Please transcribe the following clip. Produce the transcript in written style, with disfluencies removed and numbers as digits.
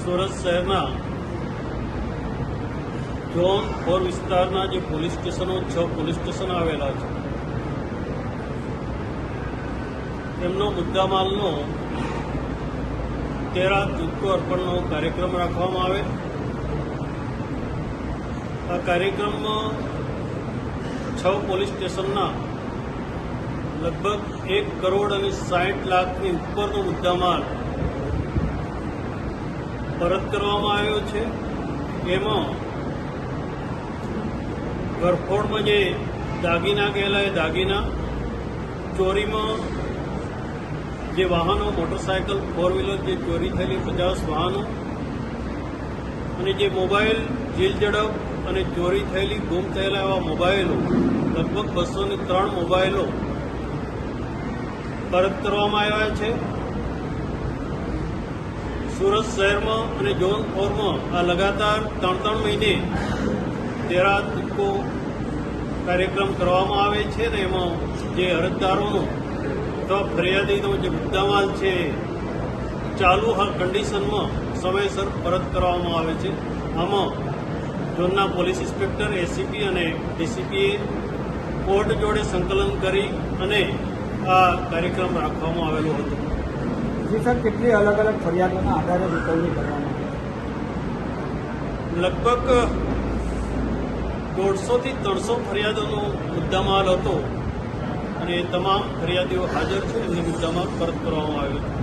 સુરત શહેરના ઝોન 4 વિસ્તારના જે પોલીસ સ્ટેશનો 6 પોલીસ સ્ટેશન આવેલા છે તેમનો મુદ્દામાલનો 13 તુક્કો અર્પણનો કાર્યક્રમ રાખવામાં આવે. આ કાર્યક્રમમાં 6 પોલીસ સ્ટેશનના લગભગ 1 કરોડ અને 60 લાખની ઉપરનો મુદ્દામાલ પરત કરવામાં આવ્યો છે. એમાં ઘરફોડમાં જે દાગીના ગયેલા એ દાગીના, ચોરીમાં જે વાહનો મોટરસાયકલ 4 વ્હીલર જે ચોરી થયેલી 50 વાહનો અને જે મોબાઈલ જેલ ઝડપ અને ચોરી થયેલી ગુમ થયેલા એવા મોબાઈલો લગભગ 203 મોબાઈલો પરત કરવામાં આવ્યા છે. સુરત શહેરમાં અને ઝોન 4માં આ લગાતાર 3 મહિને 13 તુક્કો કાર્યક્રમ કરવામાં આવે છે ને એમાં જે અરજદારોનો અથવા ફરિયાદીનો જે મુદ્દામાલ છે ચાલુ કન્ડિશનમાં સમયસર પરત કરવામાં આવે છે. આમાં ઝોનના પોલીસ ઇન્સ્પેક્ટર, એસીપી અને ડીસીપીએ કોર્ટ જોડે સંકલન કરી અને આ કાર્યક્રમ રાખવામાં આવેલો હતો. જી સર, કેટલી અલગ અલગ ફરિયાદોના આધારે ચૂકવણી કરવામાં લગભગ 150 થી 300 ફરિયાદોનો મુદ્દામાલ હતો અને તમામ ફરિયાદીઓ હાજર છે. એમને મુદ્દામાલ પરત કરવામાં આવ્યો છે.